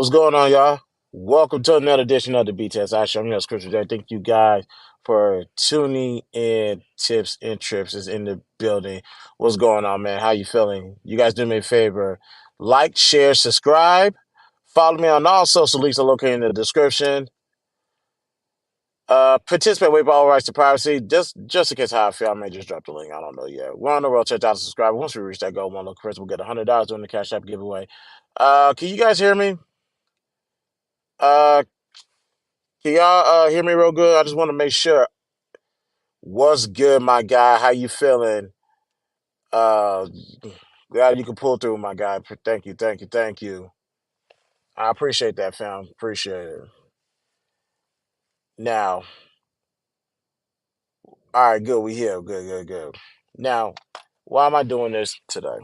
What's going on, y'all? Welcome to another edition of the B-Test. I'm your Scripture Day. Thank you guys for tuning in. Tips and Trips is in the building. What's going on, man? How you feeling? You guys do me a favor. Like, share, subscribe. Follow me on all social links are located in the description. Participate, waive all rights to privacy. Just in case how I feel, I may just drop the link. I don't know yet. We're on the road to 10,000 subscribers. Once we reach that goal, one look, Chris, we'll get $100 during the Cash App giveaway. Can you guys hear me? Uh, Can y'all hear me real good? I just want to make sure. What's good, my guy? How you feeling? Uh, Glad you can pull through, my guy. Thank you, thank you, thank you. I appreciate that, fam. Appreciate it. Now, all right, good. We here. Good, good, good. Now, why am I doing this today?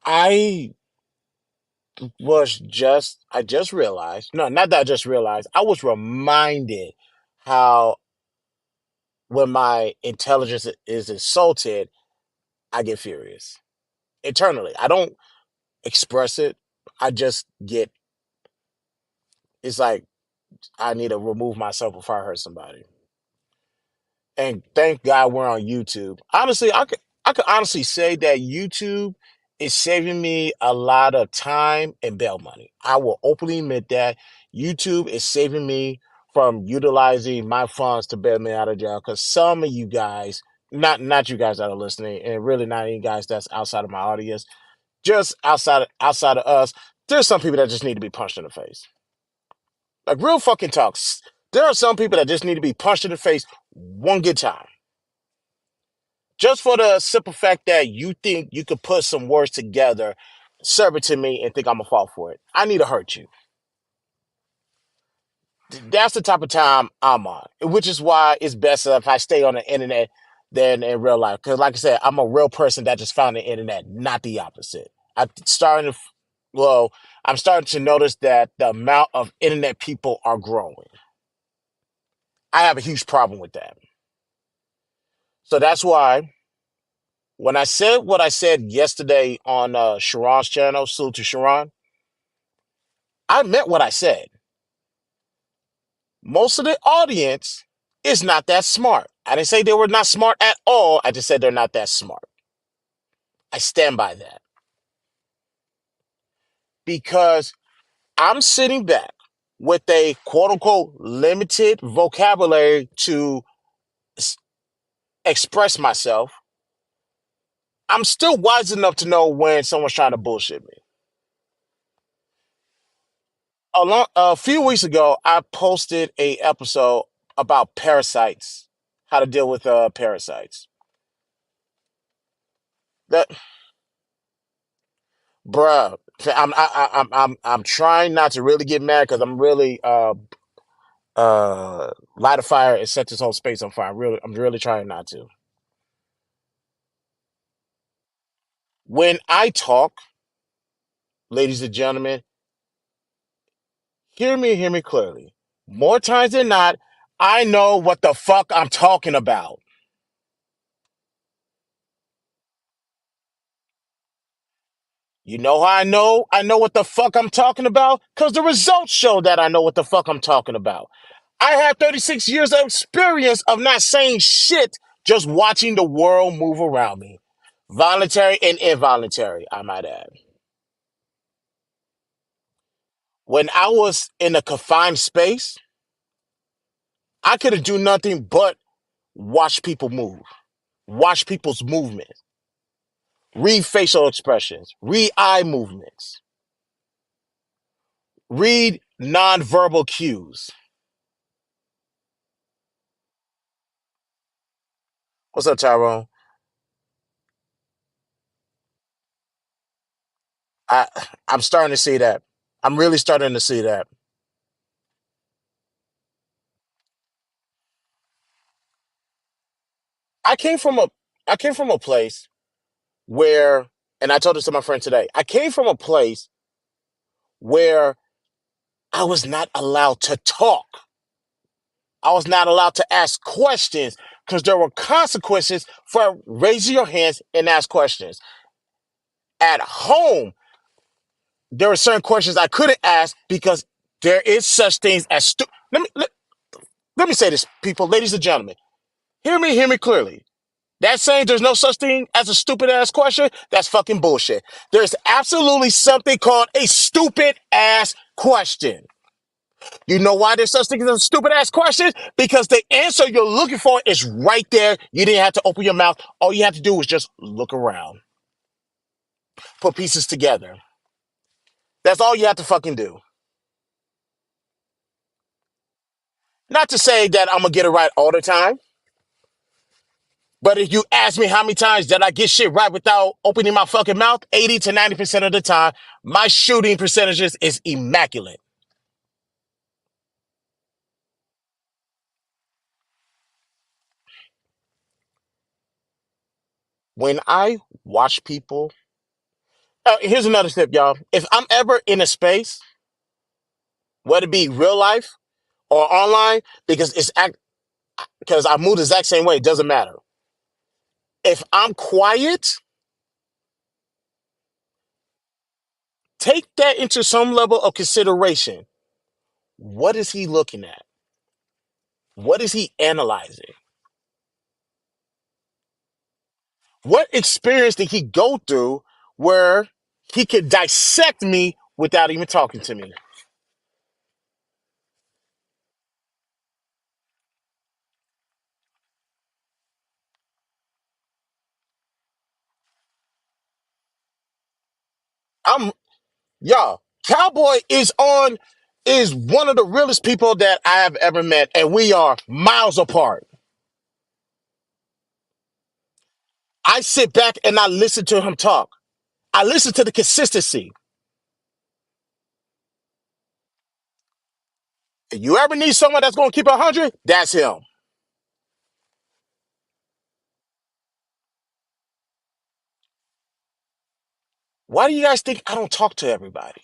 I I just realized, no, not that I just realized, I was reminded how when my intelligence is insulted, I get furious internally. I don't express it. I just get, it's like I need to remove myself before I hurt somebody. And thank God we're on YouTube. Honestly, I could honestly say that YouTube is saving me a lot of time and bail money. I will openly admit that YouTube is saving me from utilizing my funds to bail me out of jail. Because some of you guys, not you guys that are listening, and really not any guys that's outside of my audience, just outside of us, there's some people that just need to be punched in the face. Like real fucking talks. There are some people that just need to be punched in the face one good time. Just for the simple fact that you think you could put some words together, serve it to me, and think I'm gonna fall for it. I need to hurt you. That's the type of time I'm on, which is why it's best if I stay on the internet than in real life. Because, like I said, I'm a real person that just found the internet, not the opposite. I'm starting to, well, I'm starting to notice that the amount of internet people are growing. I have a huge problem with that. So that's why when I said what I said yesterday on Sharon's channel, salute to Sharon, I meant what I said. Most of the audience is not that smart. I didn't say they were not smart at all. I just said they're not that smart. I stand by that because I'm sitting back with a quote unquote limited vocabulary to express myself. I'm still wise enough to know when someone's trying to bullshit me. A few weeks ago, I posted a episode about parasites, how to deal with parasites. That, bruh, I'm trying not to really get mad because I'm really light a fire and set this whole space on fire. I'm really trying not to. When I talk, ladies and gentlemen, hear me clearly. More times than not, I know what the fuck I'm talking about. You know how I know? I know what the fuck I'm talking about? Because the results show that I know what the fuck I'm talking about. I have 36 years of experience of not saying shit, just watching the world move around me. Voluntary and involuntary, I might add. When I was in a confined space, I couldn't do nothing but watch people move, watch people's movements, read facial expressions, read eye movements, read nonverbal cues. What's up, Tyrone? I I'm starting to see that. I'm really starting to see that. I came from a I came from a place where, and I told this to my friend today. I came from a place where I was not allowed to talk. I was not allowed to ask questions because there were consequences for raising your hands and ask questions. At home, there are certain questions I couldn't ask because there is such things as let me say this, people, ladies and gentlemen. Hear me clearly. That saying there's no such thing as a stupid ass question, that's fucking bullshit. There's absolutely something called a stupid ass question. You know why there's such thing as a stupid ass question? Because the answer you're looking for is right there. You didn't have to open your mouth. All you have to do was just look around, put pieces together. That's all you have to fucking do. Not to say that I'm gonna get it right all the time, but if you ask me how many times did I get shit right without opening my fucking mouth, 80 to 90% of the time, my shooting percentages is immaculate. When I watch people, here's another tip, y'all. If I'm ever in a space, whether it be real life or online, because I move the exact same way, it doesn't matter. If I'm quiet, take that into some level of consideration. What is he looking at? What is he analyzing? What experience did he go through where he could dissect me without even talking to me? I'm Y'all, Cowboy is one of the realest people that I have ever met, and we are miles apart. I sit back and I listen to him talk. I listen to the consistency. If you ever need someone that's gonna keep 100, that's him. Why do you guys think I don't talk to everybody?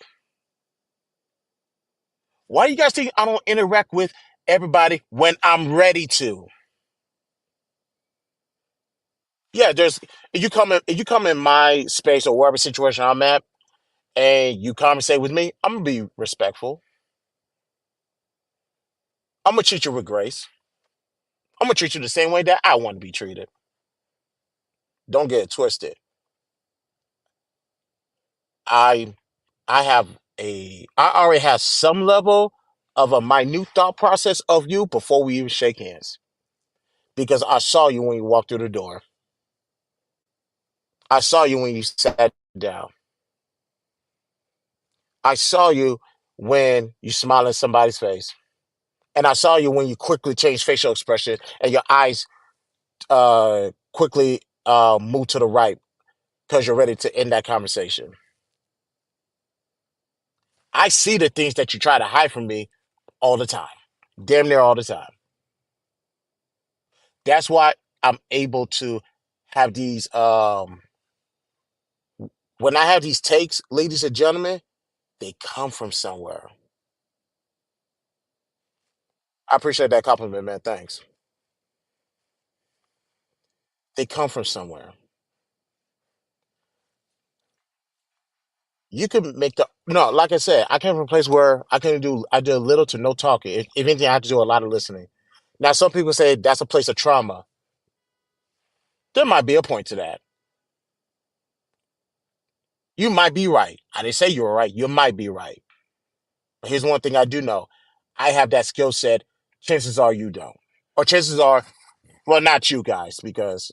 Why do you guys think I don't interact with everybody when I'm ready to? Yeah, if you come in my space or wherever situation I'm at and you conversate with me, I'm gonna be respectful. I'm gonna treat you with grace. I'm gonna treat you the same way that I want to be treated. Don't get it twisted. I I already have some level of a minute thought process of you before we even shake hands. Because I saw you when you walked through the door. I saw you when you sat down. I saw you when you smile in somebody's face. And I saw you when you quickly change facial expression and your eyes quickly move to the right because you're ready to end that conversation. I see the things that you try to hide from me all the time, damn near all the time. That's why I'm able to have these. When I have these takes, ladies and gentlemen, they come from somewhere. I appreciate that compliment, man. Thanks. They come from somewhere. You can make the no, like I said, I came from a place where I did little to no talking. If anything, I had to do a lot of listening. Now, some people say that's a place of trauma. There might be a point to that. You might be right. I didn't say you were right. You might be right. But here's one thing I do know. I have that skill set. Chances are you don't. Or chances are, well, not you guys, because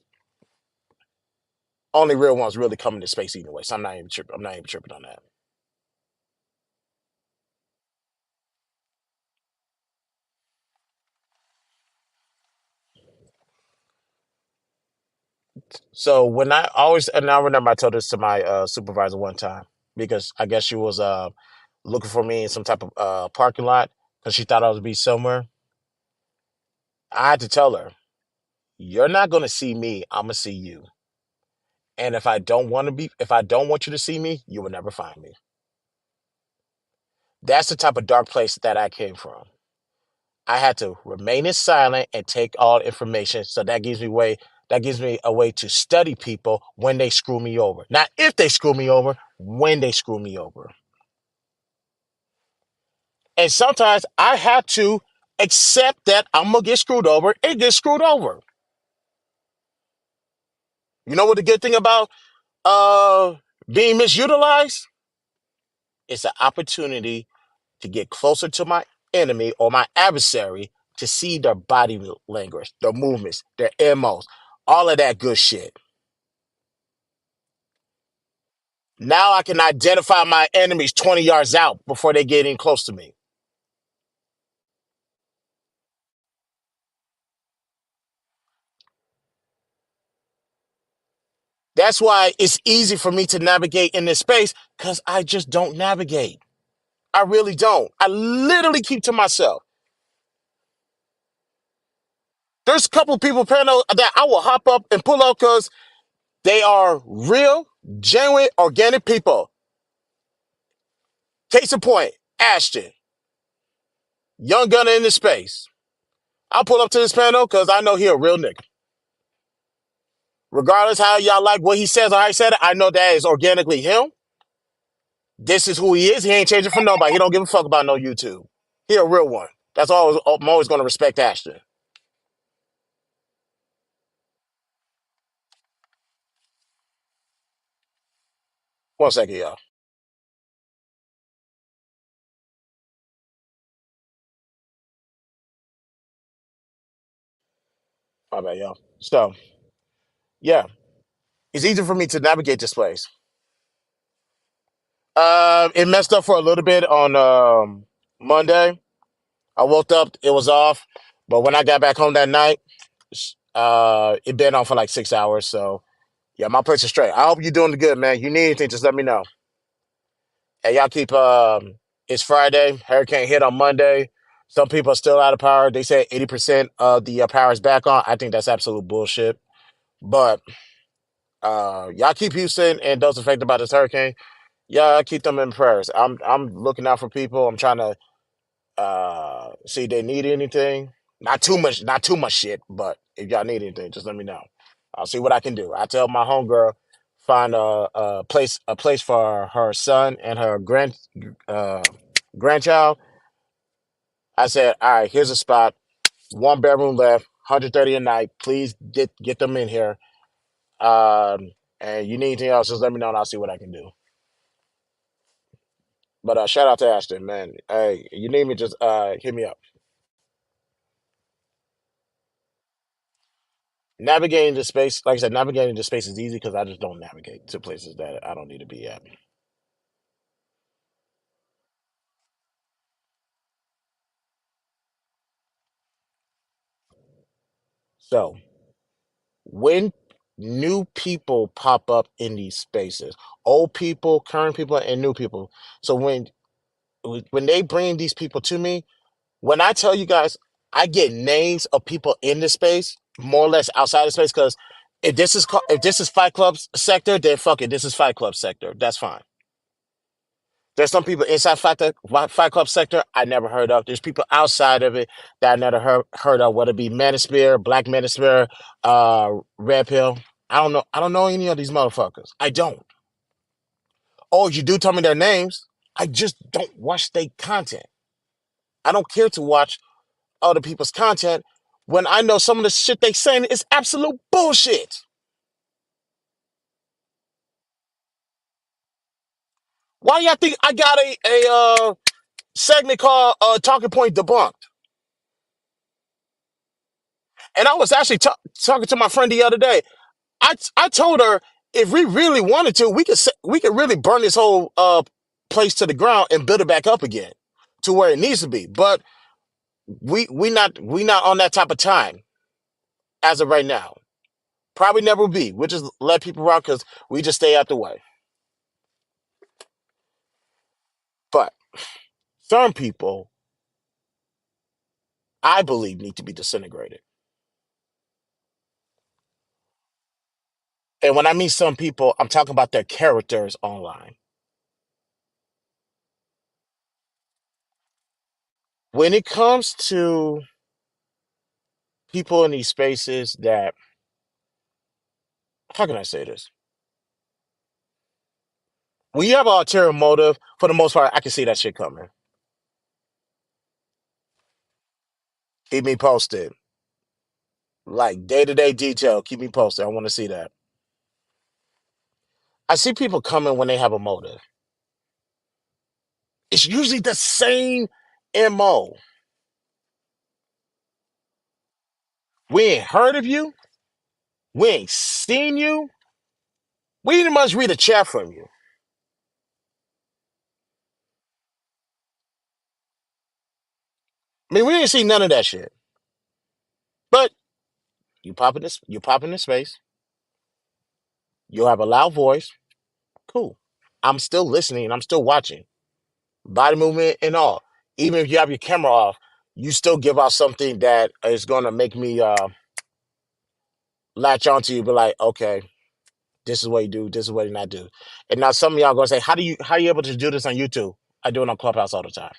only real ones really come into space anyway. So I'm not even tripping on that. So when I always, and I remember I told this to my supervisor one time because I guess she was looking for me in some type of parking lot because she thought I would be somewhere. I had to tell her, "You're not gonna see me. I'm gonna see you. And if I don't want you to see me, you will never find me." That's the type of dark place that I came from. I had to remain in silent and take all information. So that gives me a way to study people when they screw me over. Not if they screw me over, when they screw me over. And sometimes I have to accept that I'm gonna get screwed over and get screwed over. You know what the good thing about uh being misutilized? It's an opportunity to get closer to my enemy or my adversary to see their body language, their movements, their MOs, all of that good shit. Now I can identify my enemies 20 yards out before they get in close to me. That's why it's easy for me to navigate in this space because I just don't navigate. I really don't. I literally keep to myself. There's a couple people panel that I will hop up and pull up because they are real, genuine, organic people. Case in point, Ashton, young gunner in the space. I'll pull up to this panel because I know he a real nigga. Regardless how y'all like what he says or how he said it, I know that is organically him. This is who he is. He ain't changing for nobody. He don't give a fuck about no YouTube. He a real one. That's all. I'm always going to respect Ashton. One second, y'all. My bad, y'all. So, yeah, it's easy for me to navigate this place. It messed up for a little bit on Monday. I woke up, it was off, but when I got back home that night, it been on for like 6 hours. So, yeah, my place is straight. I hope you're doing good, man. You need anything, just let me know. And y'all keep it's Friday. Hurricane hit on Monday. Some people are still out of power. They say 80% of the power is back on. I think that's absolute bullshit. But y'all keep Houston and those affected by this hurricane. Y'all keep them in prayers. I'm looking out for people. I'm trying to see if they need anything. Not too much shit, but if y'all need anything, just let me know. I'll see what I can do. I tell my homegirl find a place for her son and her uh, grandchild. I said, all right, here's a spot, 1 bedroom left, 130 a night. Please get them in here. And you need anything else, just let me know and I'll see what I can do. But shout out to Ashton, man. Hey, you need me, just hit me up. Navigating the space, like I said, navigating the space is easy because I just don't navigate to places that I don't need to be at. So when new people pop up in these spaces, old people, current people, and new people. So when they bring these people to me, when I tell you guys, I get names of people in this space, more or less outside the space, because if this is Fight Club sector, then fuck it, this is Fight Club sector. That's fine. There's some people inside Fight Club sector I never heard of. There's people outside of it that I never heard of, whether it be Manosphere, Black Manosphere, Red Pill. I don't know. I don't know any of these motherfuckers. I don't. Oh, you do tell me their names. I just don't watch their content. I don't care to watch other people's content when I know some of the shit they saying is absolute bullshit. Why y'all think I got a segment called Talking Point Debunked? And I was actually talking to my friend the other day. I told her if we really wanted to, we could really burn this whole place to the ground and build it back up again to where it needs to be. But we not on that type of time as of right now. Probably never will be. We'll just let people rock because we just stay out the way. But some people, I believe, need to be disintegrated. And when I mean some people, I'm talking about their characters online. When it comes to people in these spaces that, how can I say this? When you have an ulterior motive, for the most part, I can see that shit coming. Keep me posted. Like day to day detail. Keep me posted. I want to see that. I see people coming when they have a motive. It's usually the same MO. We ain't heard of you. We ain't seen you. We ain't much read a chat from you. I mean, we ain't seen none of that shit. But you pop in this space. You'll have a loud voice. Cool. I'm still listening. I'm still watching. Body movement and all. Even if you have your camera off, you still give out something that is gonna make me latch onto you. Be like, okay, this is what you do. This is what you not do. And now some of y'all gonna say, how you able to do this on YouTube? I do it on Clubhouse all the time.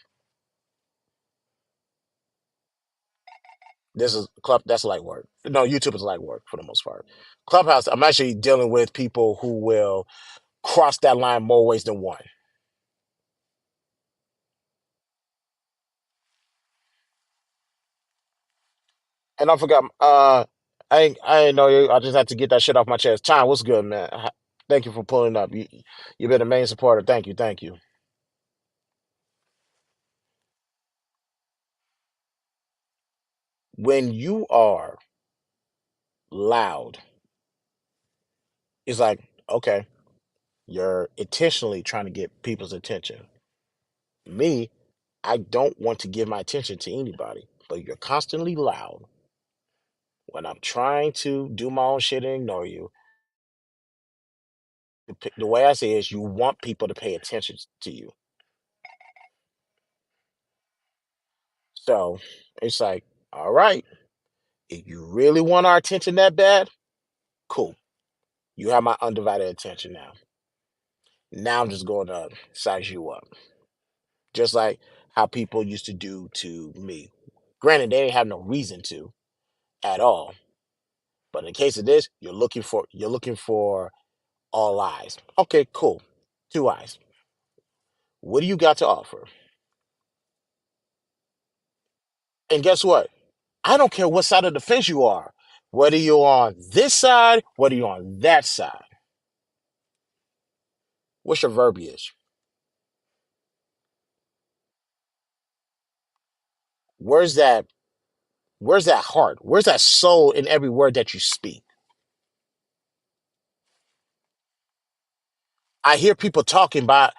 This is club. That's light work. No, YouTube is light work for the most part. Clubhouse, I'm actually dealing with people who will cross that line more ways than one. And I forgot. I ain't know you. I just had to get that shit off my chest. Time, what's good, man? Thank you for pulling up. You've been a main supporter. Thank you. Thank you. When you are loud, it's like okay, you're intentionally trying to get people's attention. Me, I don't want to give my attention to anybody, but you're constantly loud. When I'm trying to do my own shit and ignore you, the way I say it is you want people to pay attention to you. So it's like, all right, if you really want our attention that bad, cool. You have my undivided attention now. Now I'm just going to size you up. Just like how people used to do to me. Granted, they didn't have no reason to at all. But in the case of this, you're looking for all eyes. Okay, cool. Two eyes. What do you got to offer? And guess what? I don't care what side of the fence you are. Whether you're on this side, whether you're on that side. What's your verbiage? Where's that where's that heart? Where's that soul in every word that you speak? I hear people talking about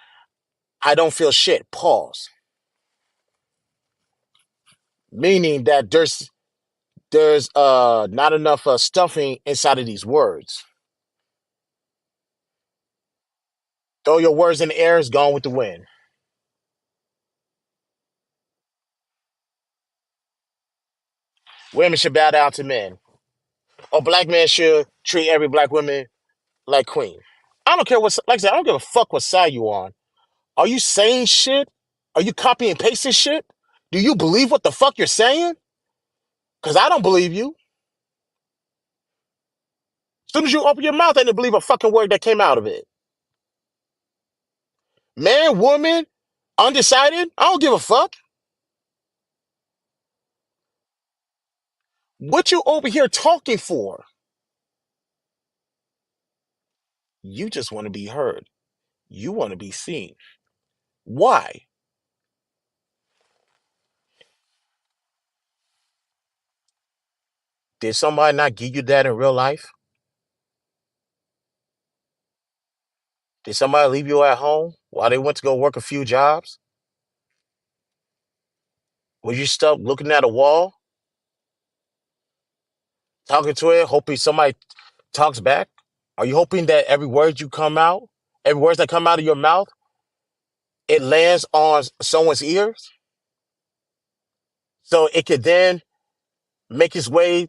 I don't feel shit. Pause. Meaning that there's not enough stuffing inside of these words. Throw your words in the air, it's gone with the wind. Women should bow down to men. Or black men should treat every black woman like queen. I don't care what like I said, I don't give a fuck what side you on. Are you saying shit? Are you copying and pasting shit? Do you believe what the fuck you're saying? Because I don't believe you. As soon as you open your mouth, I didn't believe a fucking word that came out of it. Man, woman, undecided, I don't give a fuck. What you over here talking for? You just want to be heard. You want to be seen. Why? Did somebody not give you that in real life? Did somebody leave you at home while they went to go work a few jobs? Was you stuck looking at a wall, talking to it, hoping somebody talks back? Are you hoping that every words that come out of your mouth, it lands on someone's ears, so it could then make its way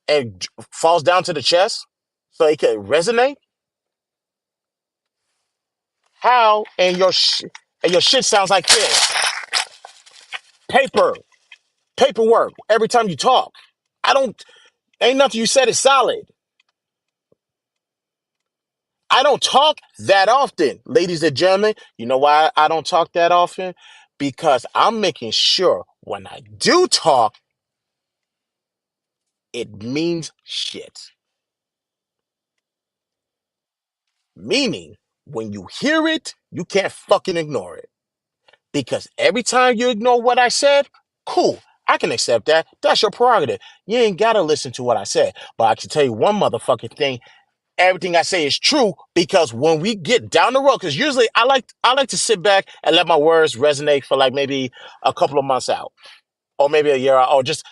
and falls down to the chest, so it could resonate? How and your shit sounds like this? Paper, paperwork. Every time you talk, I don't. Ain't nothing you said is solid. I don't talk that often, ladies and gentlemen. You know why I don't talk that often? because I'm making sure when I do talk, it means shit. Meaning, when you hear it, you can't fucking ignore it. Because every time you ignore what I said, cool. I can accept that. That's your prerogative. You ain't gotta listen to what I said. But I can tell you one motherfucking thing. Everything I say is true because when we get down the road, because usually I like to sit back and let my words resonate for like maybe a couple of months out, or maybe a year out, or just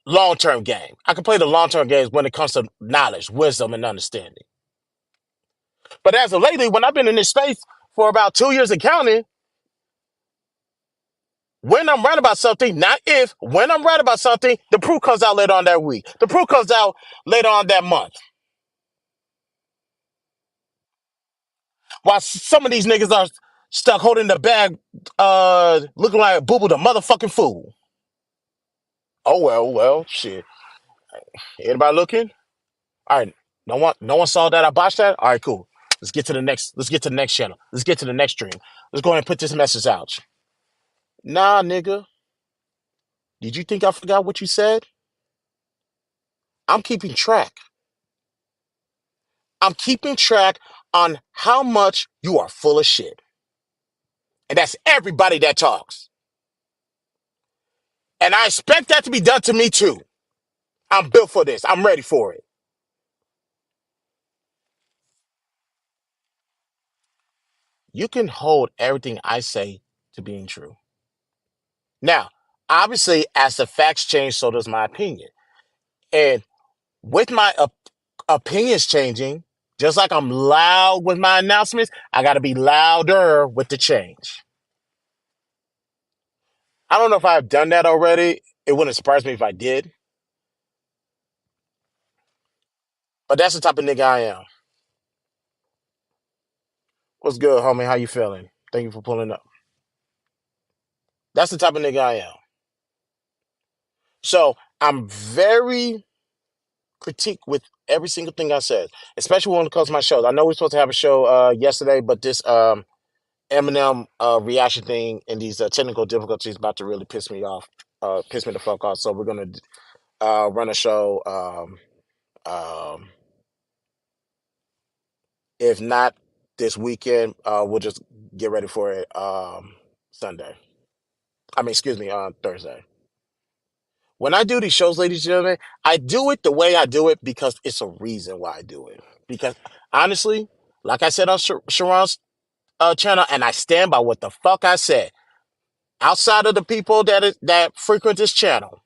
long-term game. I can play the long-term games when it comes to knowledge, wisdom, and understanding. But as of lately, when I've been in this space for about 2 years and counting, when I'm right about something, not if, when I'm right about something, the proof comes out later on that week. The proof comes out later on that month. While some of these niggas are stuck holding the bag, looking like Boo Boo the motherfucking fool. Oh well, shit. Anybody looking? All right. No one saw that I botched that? All right, cool. Let's get to the next channel. Let's get to the next stream. Let's go ahead and put this message out. Nah, nigga. Did you think I forgot what you said? I'm keeping track. I'm keeping track on how much you are full of shit. And that's everybody that talks. And I expect that to be done to me too. I'm built for this. I'm ready for it. You can hold everything I say to being true. Now, obviously, as the facts change, so does my opinion. And with my opinions changing, just like I'm loud with my announcements, I got to be louder with the change. I don't know if I've done that already. It wouldn't surprise me if I did. But that's the type of nigga I am. What's good, homie? How you feeling? Thank you for pulling up. That's the type of nigga I am. So I'm very critique with every single thing I said, especially when it comes to my shows. I know we are supposed to have a show yesterday, but this Eminem reaction thing and these technical difficulties about to really piss me the fuck off. So we're gonna run a show. If not this weekend, we'll just get ready for it Sunday. I mean, excuse me, on Thursday. When I do these shows, ladies and gentlemen, I do it the way I do it because it's a reason why I do it. Because honestly, like I said on Sharon's channel, and I stand by what the fuck I said. Outside of the people that frequent this channel,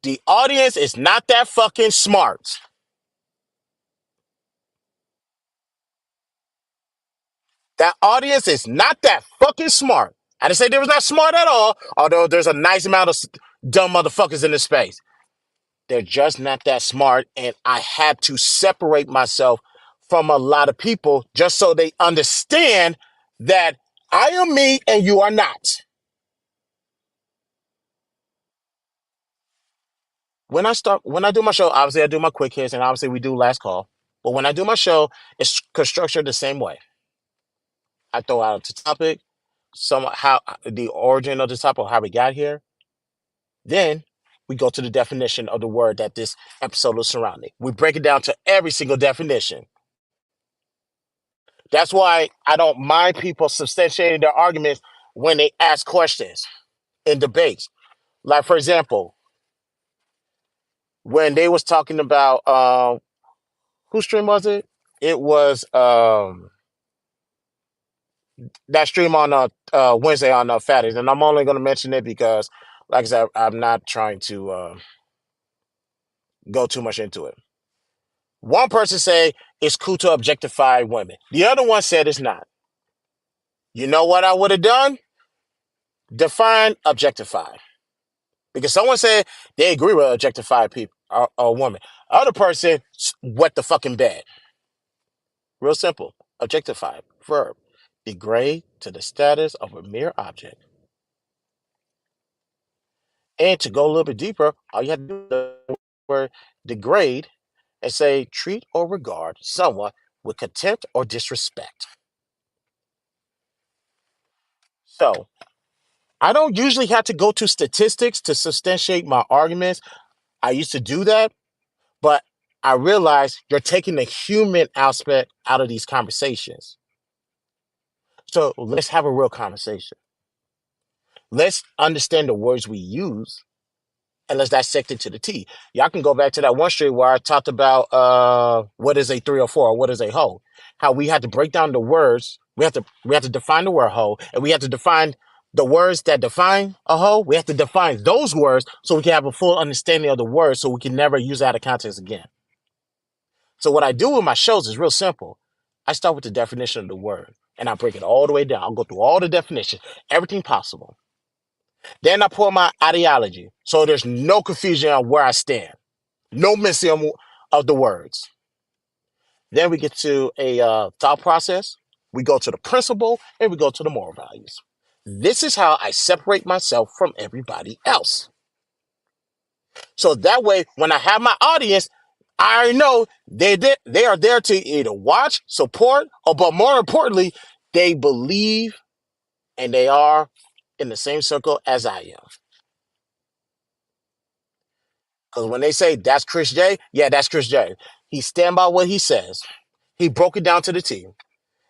the audience is not that fucking smart. That audience is not that fucking smart. I didn't say they was not smart at all, although there's a nice amount of dumb motherfuckers in this space. They're just not that smart, and I had to separate myself from a lot of people just so they understand that I am me and you are not. When I do my show, obviously I do my quick hits, and obviously we do last call. But when I do my show, it's structured the same way. I throw out the topic, how the origin of the topic, how we got here. Then we go to the definition of the word that this episode is surrounding. We break it down to every single definition. That's why I don't mind people substantiating their arguments when they ask questions in debates. Like, for example, when they was talking about whose stream was it? It was that stream on Wednesday on Fatties, and I'm only going to mention it because, like I said, I'm not trying to go too much into it. One person say it's cool to objectify women. The other one said it's not. You know what I would have done? Define objectify. Because someone said they agree with objectified people or woman. Other person wet the fucking bed. Real simple. Objectify. Verb. Degrade to the status of a mere object. And to go a little bit deeper, all you have to do is the word degrade and say treat or regard someone with contempt or disrespect. So I don't usually have to go to statistics to substantiate my arguments. I used to do that, but I realized you're taking the human aspect out of these conversations. So let's have a real conversation. Let's understand the words we use and let's dissect it to the T. Y'all can go back to that one street where I talked about what is a 304 or what is a hoe. How we had to break down the words. We have to define the word hoe, and we have to define the words that define a hoe. We have to define those words so we can have a full understanding of the word so we can never use it out of context again. So what I do with my shows is real simple. I start with the definition of the word and I break it all the way down. I'll go through all the definitions, everything possible. Then I pour my ideology. So there's no confusion on where I stand. No missing of the words. Then we get to a thought process. We go to the principle and we go to the moral values. This is how I separate myself from everybody else. So that way, when I have my audience, I already know they are there to either watch, support, or but more importantly, they believe and they are in the same circle as I am. Because when they say that's Chris J, yeah, that's Chris J. He stand by what he says. He broke it down to the T.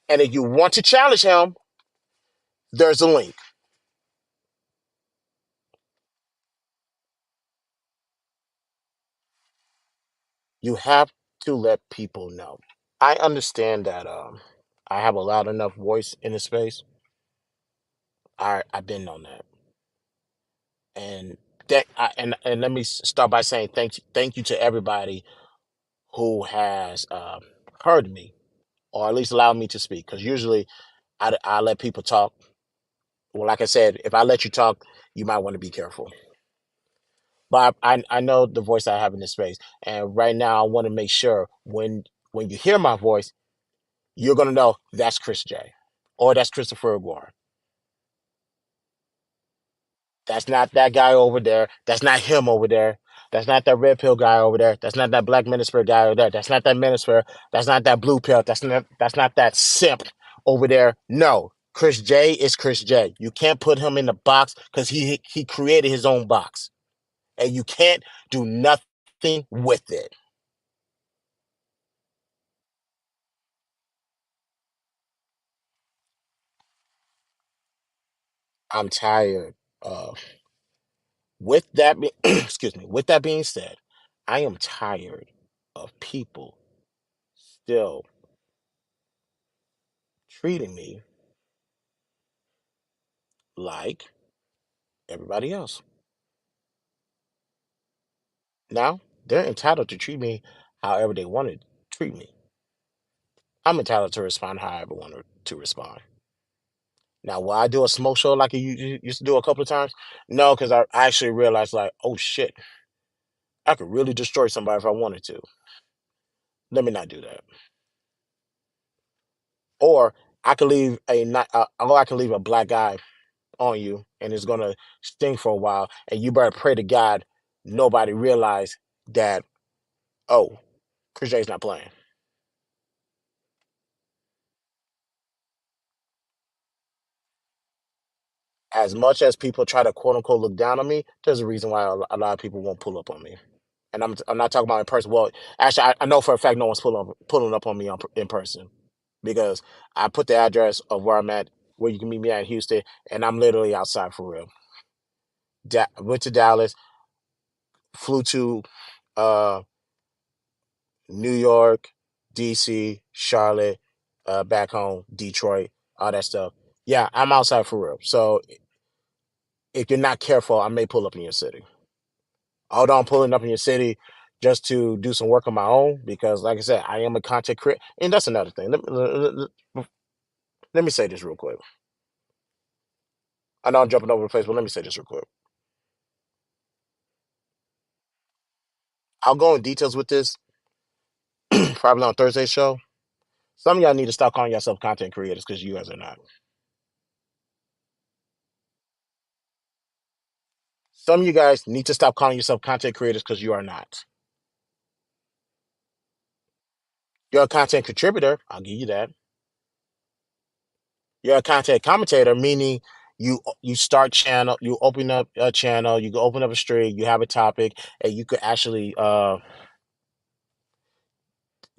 And if you want to challenge him, there's a link. You have to let people know. I understand that I have a loud enough voice in the space. I've been on that. And and let me start by saying thank you to everybody who has heard me or at least allowed me to speak. Because usually I let people talk. Well, like I said, if I let you talk, you might want to be careful. But I know the voice I have in this space, and right now I want to make sure when you hear my voice, you're gonna know that's Chris J, or that's Christopher Aguirre. That's not that guy over there. That's not him over there. That's not that red pill guy over there. That's not that black minister guy over there. That's not that minister. That's not that blue pill. That's not that simp over there. No. Chris J is Chris J. You can't put him in the box because he created his own box. And you can't do nothing with it. I'm tired of with that excuse me, with that being said, I am tired of people still treating me like everybody else. Now, they're entitled to treat me however they want to treat me. I'm entitled to respond however I want to respond. Now, will I do a smoke show like you used to do a couple of times? No, because I actually realized, like, oh shit, I could really destroy somebody if I wanted to. Let me not do that. Or I could leave or I can leave a black guy on you, and it's gonna sting for a while, and you better pray to God nobody realize that. Oh, Chris J's not playing. As much as people try to quote unquote look down on me, there's a reason why a lot of people won't pull up on me. And I'm not talking about in person. Well, actually, I know for a fact no one's pulling up on me in person because I put the address of where I'm at, where you can meet me at in Houston, and I'm literally outside for real. Went to Dallas, flew to uh, New York, DC, Charlotte, back home, Detroit, all that stuff. Yeah, I'm outside for real. So if you're not careful, I may pull up in your city. Although I'm pulling up in your city just to do some work on my own, because like I said, I am a content creator, and that's another thing. Let me say this real quick. I know I'm jumping over the place, but let me say this real quick. I'll go in details with this probably on Thursday's show. Some of y'all need to stop calling yourself content creators because you guys are not. Some of you guys need to stop calling yourself content creators because you are not. You're a content contributor. I'll give you that. You're a content commentator, meaning You start channel, you open up a channel, you can open up a stream, you have a topic, and you could actually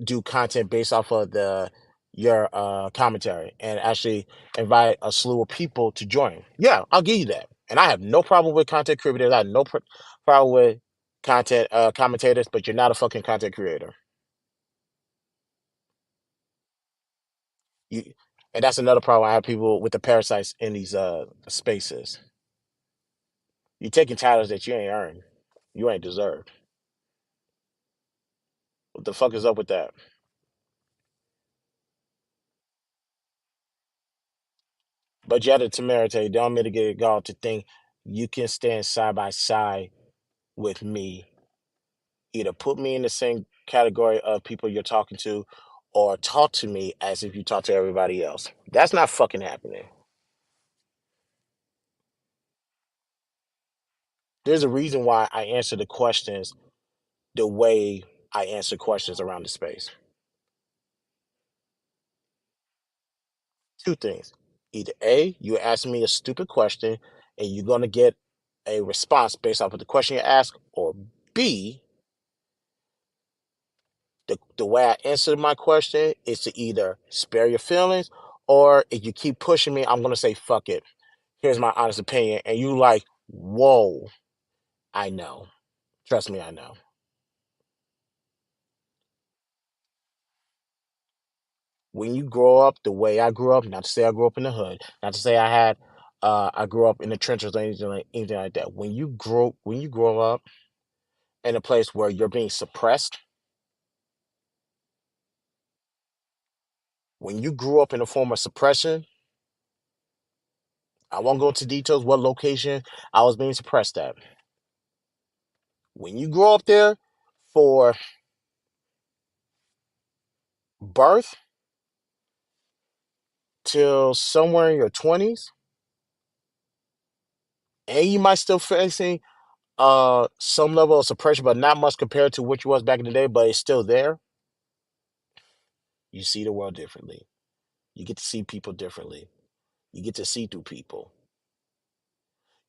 do content based off of the your commentary and actually invite a slew of people to join. Yeah, I'll give you that. And I have no problem with content creators. I have no problem with content commentators, but you're not a fucking content creator. You and that's another problem I have people with the parasites in these spaces. You're taking titles that you ain't earned. You ain't deserved. What the fuck is up with that? But you have the temerity, the unmitigated gall to think you can stand side by side with me, either put me in the same category of people you're talking to or talk to me as if you talk to everybody else. That's not fucking happening. There's a reason why I answer the questions the way I answer questions around the space. Two things. Either A, you ask me a stupid question and you're going to get a response based off of the question you ask, or B, the way I answer my question is to either spare your feelings, or if you keep pushing me, I'm going to say, fuck it. Here's my honest opinion. And you like, whoa, I know. Trust me, I know. When you grow up the way I grew up, not to say I grew up in the hood, not to say I grew up in the trenches or anything like that. When you grow up in a place where you're being suppressed, when you grew up in a form of suppression, I won't go into details what location I was being suppressed at. When you grow up there for birth till somewhere in your 20s, and you might still facing some level of suppression, but not much compared to what you was back in the day, but it's still there. You see the world differently. You get to see people differently. You get to see through people.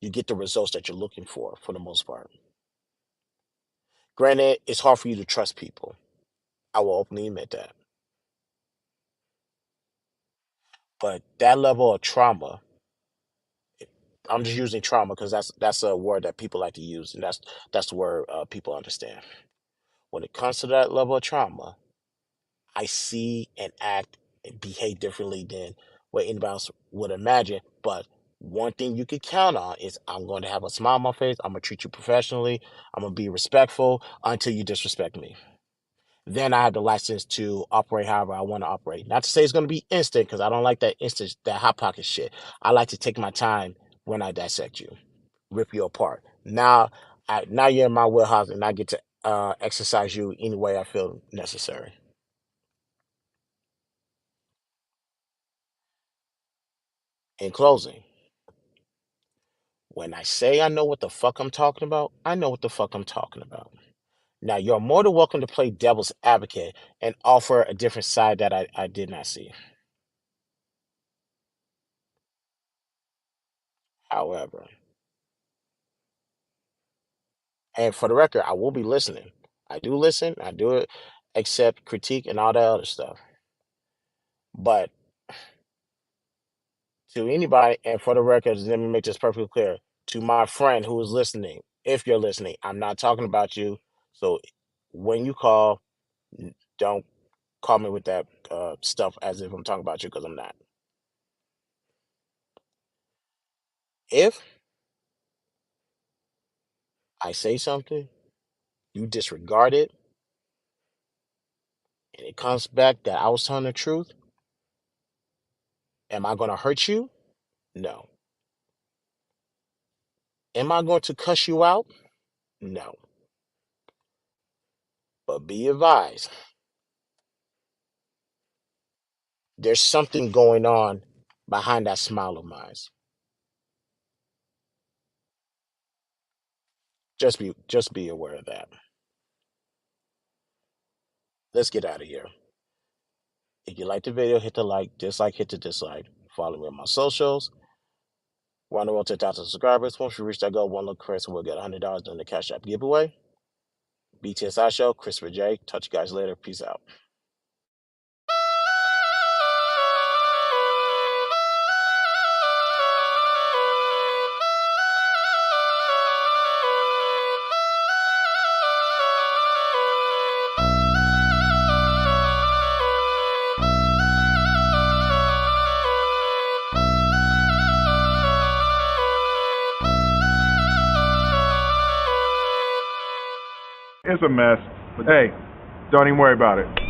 You get the results that you're looking for the most part. Granted, it's hard for you to trust people. I will openly admit that. But that level of trauma, I'm just using trauma because that's a word that people like to use, and that's the word people understand. When it comes to that level of trauma, I see and act and behave differently than what anybody else would imagine. But one thing you can count on is I'm going to have a smile on my face. I'm going to treat you professionally. I'm going to be respectful until you disrespect me. Then I have the license to operate however I want to operate. Not to say it's going to be instant because I don't like that instant, that hot pocket shit. I like to take my time when I dissect you, rip you apart. Now you're in my wheelhouse and I get to exercise you any way I feel necessary. In closing, when I say I know what the fuck I'm talking about, I know what the fuck I'm talking about. Now, you're more than welcome to play devil's advocate and offer a different side that I did not see. However, and for the record, I will be listening. I do listen, I do it, accept critique and all that other stuff. But to anybody, and for the record, let me make this perfectly clear to my friend who is listening, if you're listening, I'm not talking about you. So when you call, don't call me with that stuff as if I'm talking about you because I'm not. If I say something, you disregard it, and it comes back that I was telling the truth, am I going to hurt you? No. Am I going to cuss you out? No. But be advised, there's something going on behind that smile of mine. Just be aware of that. Let's get out of here. If you like the video, hit the like, dislike, hit the dislike. Follow me on my socials. We're on the road to 1,000 subscribers. Once we reach that goal, one look Chris, we'll get $100 in the Cash App giveaway. BTSI Show, Christopher J. Talk to you guys later. Peace out. It's a mess, but hey, don't even worry about it.